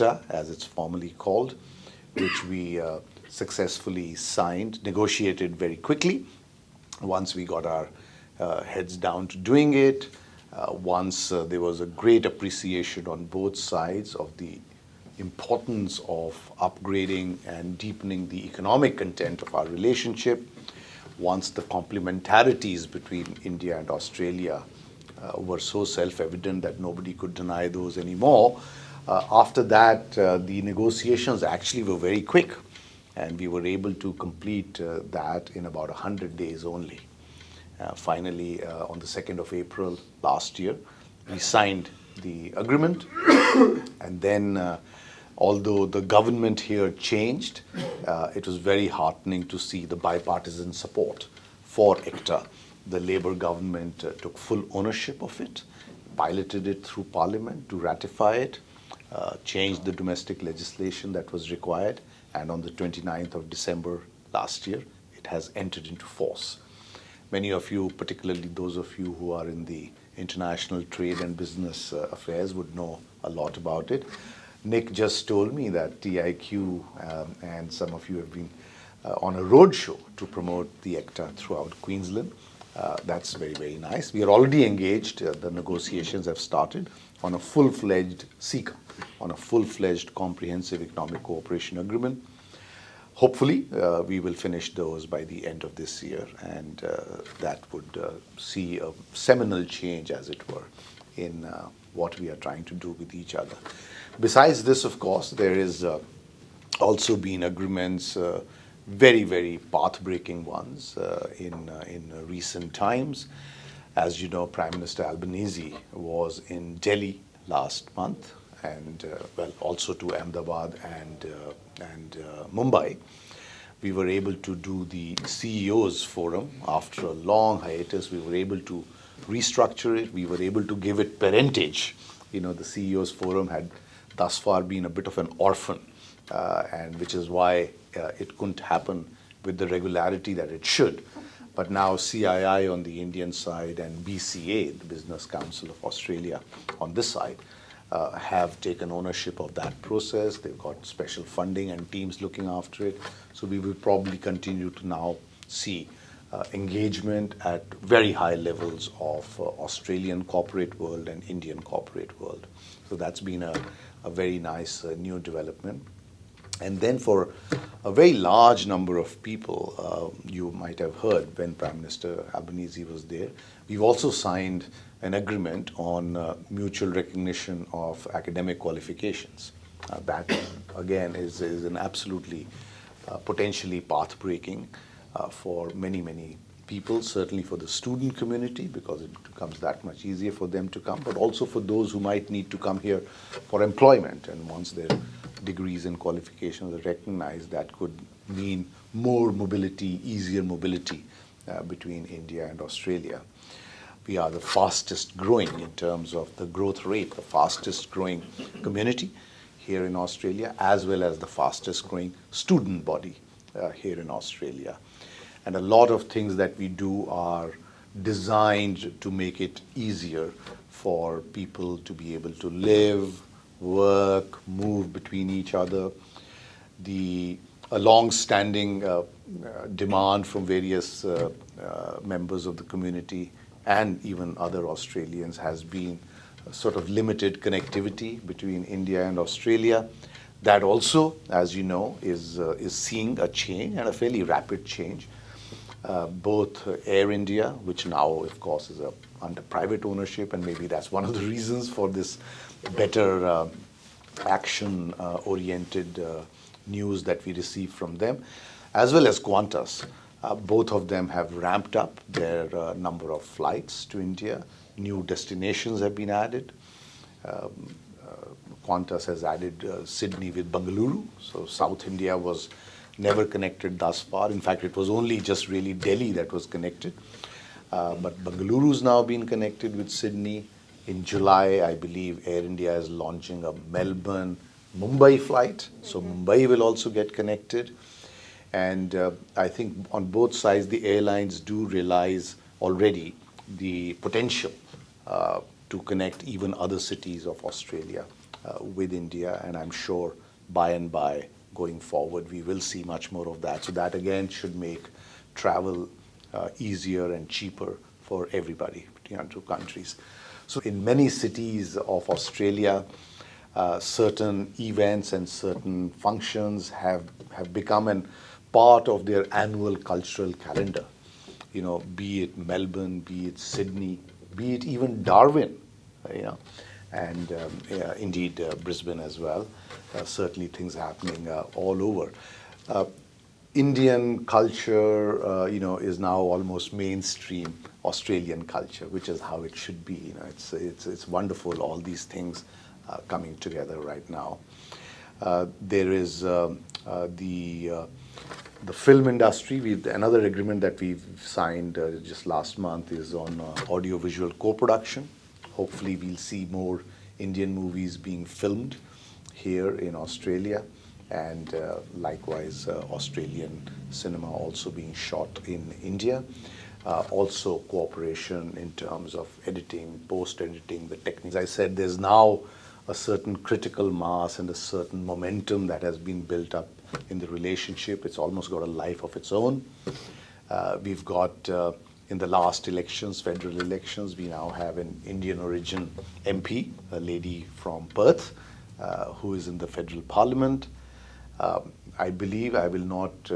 ECTA, as it's formally called, which we successfully signed, negotiated very quickly. Once we got our heads down to doing it, once there was a great appreciation on both sides of the importance of upgrading and deepening the economic content of our relationship, once the complementarities between India and Australia were so self-evident that nobody could deny those anymore, after that, the negotiations actually were very quick, and we were able to complete that in about 100 days only. Finally, on the 2nd of April last year, we signed the agreement, and then although the government here changed, it was very heartening to see the bipartisan support for ECTA. The Labour government took full ownership of it, piloted it through Parliament to ratify it, changed the domestic legislation that was required, and on the 29th of December last year, it has entered into force. Many of you, particularly those of you who are in the international trade and business affairs, would know a lot about it. Nick just told me that FICQ and some of you have been on a roadshow to promote the ECTA throughout Queensland. That's very, very nice. We are already engaged. The negotiations have started on a full-fledged FICQ, on a full-fledged comprehensive economic cooperation agreement. Hopefully, we will finish those by the end of this year, and that would see a seminal change, as it were, in what we are trying to do with each other. Besides this, of course, there is also been agreements, very, very path-breaking ones in recent times. As you know, Prime Minister Albanese was in Delhi last month, and also to Ahmedabad and Mumbai. We were able to do the CEOs forum after a long hiatus. We were able to restructure it. We were able to give it parentage. You know, the CEOs forum had thus far been a bit of an orphan, and which is why it couldn't happen with the regularity that it should. But now CII on the Indian side and BCA, the Business Council of Australia, on this side, have taken ownership of that process. They've got special funding and teams looking after it. So we will probably continue to now see engagement at very high levels of Australian corporate world and Indian corporate world. So that's been a very nice new development. And then for a very large number of people, you might have heard when Prime Minister Albanese was there, we've also signed an agreement on mutual recognition of academic qualifications. That, again, is an absolutely potentially path-breaking for many, many people, certainly for the student community, because it becomes that much easier for them to come, but also for those who might need to come here for employment. And once their degrees and qualifications are recognized, that could mean more mobility, easier mobility between India and Australia. We are the fastest growing in terms of the growth rate, the fastest growing community here in Australia, as well as the fastest growing student body here in Australia. And a lot of things that we do are designed to make it easier for people to be able to live, work, move between each other. A long-standing demand from various members of the community and even other Australians has been sort of limited connectivity between India and Australia. That also, as you know, is seeing a change, and a fairly rapid change. Both Air India, which now, of course, is under private ownership, and maybe that's one of the reasons for this better action-oriented news that we receive from them, as well as Qantas. Both of them have ramped up their number of flights to India. New destinations have been added. Qantas has added Sydney with Bengaluru. So South India was never connected thus far. In fact, it was only just really Delhi that was connected. But Bengaluru's now been connected with Sydney. In July, I believe Air India is launching a Melbourne-Mumbai flight. So Mumbai will also get connected. And I think on both sides, the airlines do realize already the potential to connect even other cities of Australia with India, and I'm sure by and by going forward we will see much more of that. So that again should make travel easier and cheaper for everybody between our two countries. So in many cities of Australia, certain events and certain functions have become a part of their annual cultural calendar. You know, be it Melbourne, be it Sydney, be it even Darwin, you know, and yeah, indeed Brisbane as well. Certainly things happening all over. Indian culture, is now almost mainstream Australian culture, which is how it should be. You know, it's wonderful, all these things coming together right now. There is the film industry. Another agreement that we've signed just last month is on audiovisual co-production. Hopefully, we'll see more Indian movies being filmed here in Australia, and likewise Australian cinema also being shot in India. Also cooperation in terms of editing, post-editing, the techniques. As I said, there's now a certain critical mass and a certain momentum that has been built up in the relationship. It's almost got a life of its own. We've got, in the last elections, federal elections, we now have an Indian origin MP, a lady from Perth, who is in the federal parliament. I believe I will not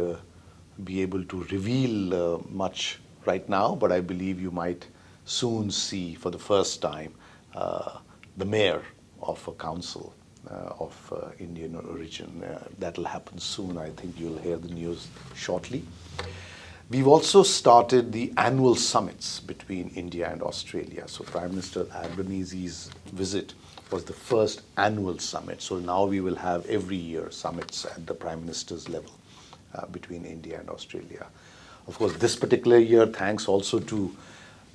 be able to reveal much right now, but I believe you might soon see for the first time the mayor of a council of Indian origin. That'll happen soon. I think you'll hear the news shortly. We've also started the annual summits between India and Australia. So Prime Minister Albanese's visit was the first annual summit. So now we will have every year summits at the Prime Minister's level between India and Australia. Of course, this particular year, thanks also to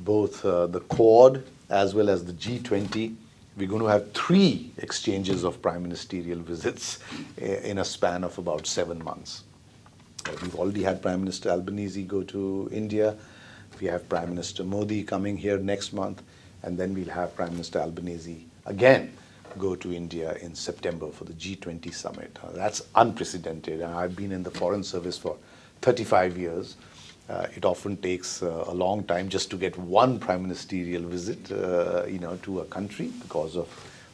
both the Quad as well as the G20, we're going to have 3 exchanges of prime ministerial visits in a span of about 7 months. We've already had Prime Minister Albanese go to India. We have Prime Minister Modi coming here next month, and then we'll have Prime Minister Albanese again go to India in September for the G20 summit. That's unprecedented. I've been in the Foreign Service for 35 years. It often takes a long time just to get one prime ministerial visit, to a country because of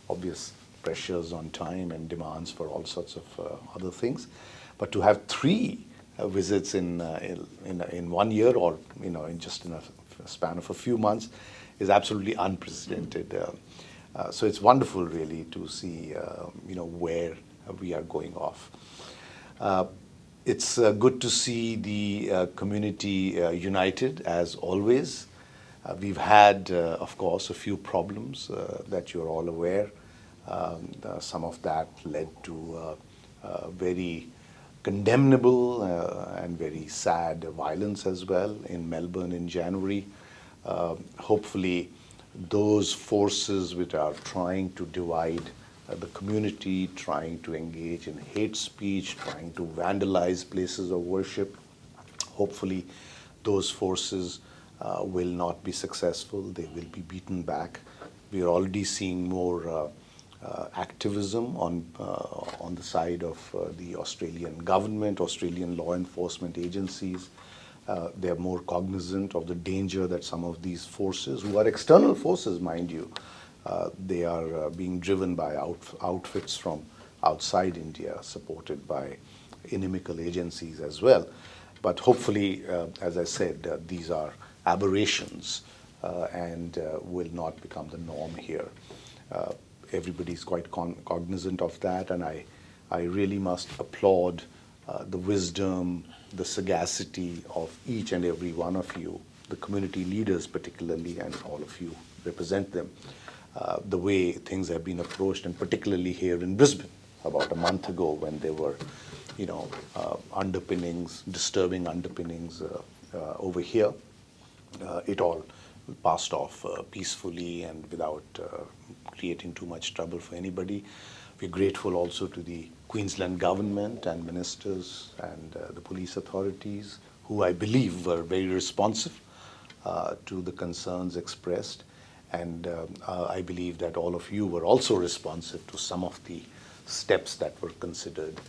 obvious pressures on time and demands for all sorts of other things. But to have 3 visits in 1 year, or in a span of a few months, is absolutely unprecedented. So it's wonderful, really, to see where we are going off. It's good to see the community united, as always. We've had, of course, a few problems that you're all aware. Some of that led to very condemnable and very sad violence as well in Melbourne in January. Hopefully, those forces which are trying to divide the community, trying to engage in hate speech, trying to vandalize places of worship, hopefully those forces will not be successful. They will be beaten back. We are already seeing more activism on the side of the Australian government, Australian law enforcement agencies. They are more cognizant of the danger that some of these forces, who are external forces, mind you, they are being driven by outfits from outside India, supported by inimical agencies as well. But hopefully, as I said, these are aberrations and will not become the norm here. Everybody's quite cognizant of that, and I really must applaud the wisdom, the sagacity of each and every one of you, the community leaders particularly, and all of you represent them. The way things have been approached, and particularly here in Brisbane about a month ago, when there were, underpinnings, disturbing underpinnings over here. It all passed off peacefully and without creating too much trouble for anybody. We're grateful also to the Queensland government and ministers and the police authorities, who I believe were very responsive to the concerns expressed. And I believe that all of you were also responsive to some of the steps that were considered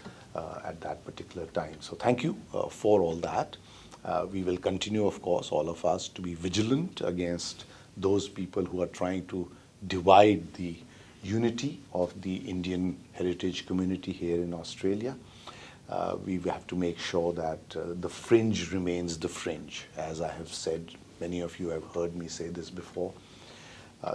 at that particular time. So thank you for all that. We will continue, of course, all of us, to be vigilant against those people who are trying to divide the unity of the Indian heritage community here in Australia. We have to make sure that the fringe remains the fringe. As I have said, many of you have heard me say this before.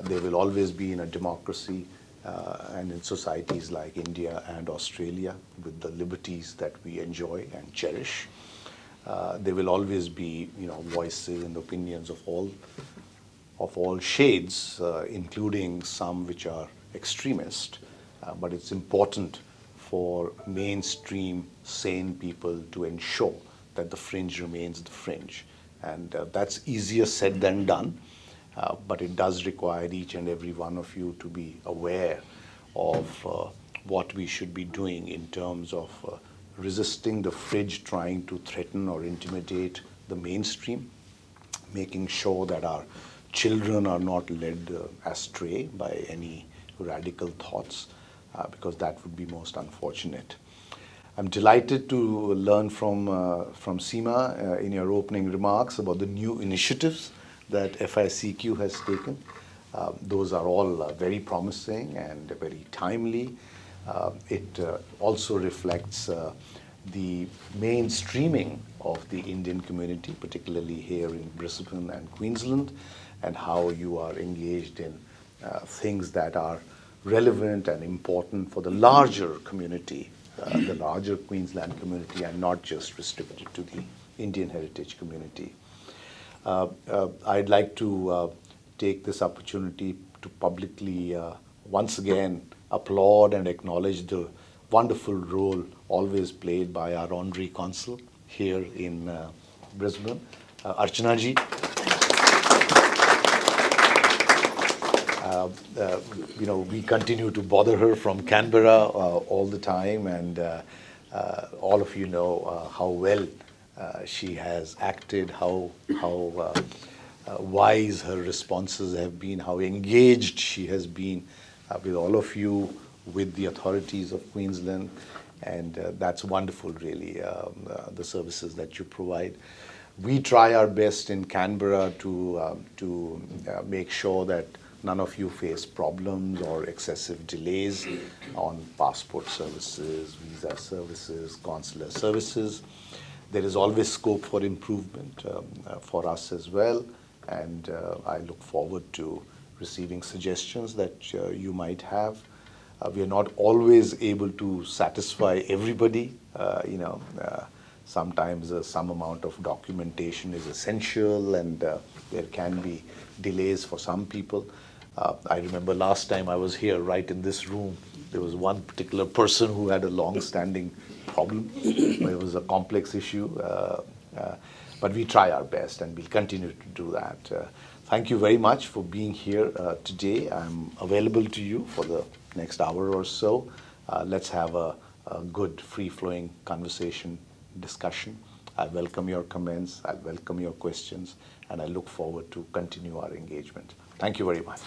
There will always be in a democracy and in societies like India and Australia, with the liberties that we enjoy and cherish, there will always be, voices and opinions of all shades, including some which are extremist. But it's important for mainstream, sane people to ensure that the fringe remains the fringe. And that's easier said than done. But it does require each and every one of you to be aware of what we should be doing in terms of resisting the fringe trying to threaten or intimidate the mainstream, making sure that our children are not led astray by any radical thoughts, because that would be most unfortunate. I'm delighted to learn from Seema in your opening remarks about the new initiatives that FICQ has taken. Those are all very promising and very timely. It also reflects the mainstreaming of the Indian community, particularly here in Brisbane and Queensland, and how you are engaged in things that are relevant and important for the larger community, the larger Queensland community, and not just restricted to the Indian heritage community. I'd like to take this opportunity to publicly once again applaud and acknowledge the wonderful role always played by our Honorary Consul here in Brisbane, Archana ji. We continue to bother her from Canberra all the time, and all of you know how well she has acted, how wise her responses have been, how engaged she has been with all of you, with the authorities of Queensland, and that's wonderful, really, the services that you provide. We try our best in Canberra to make sure that none of you face problems or excessive delays on passport services, visa services, consular services. There is always scope for improvement for us as well, and I look forward to receiving suggestions that you might have. We are not always able to satisfy everybody. Sometimes some amount of documentation is essential, and there can be delays for some people. I remember last time I was here, right in this room, there was one particular person who had a long-standing problem. It was a complex issue, but we try our best, and we'll continue to do that. Thank you very much for being here today. I'm available to you for the next hour or so. Let's have a good, free-flowing conversation, discussion. I welcome your comments, I welcome your questions, and I look forward to continue our engagement. Thank you very much.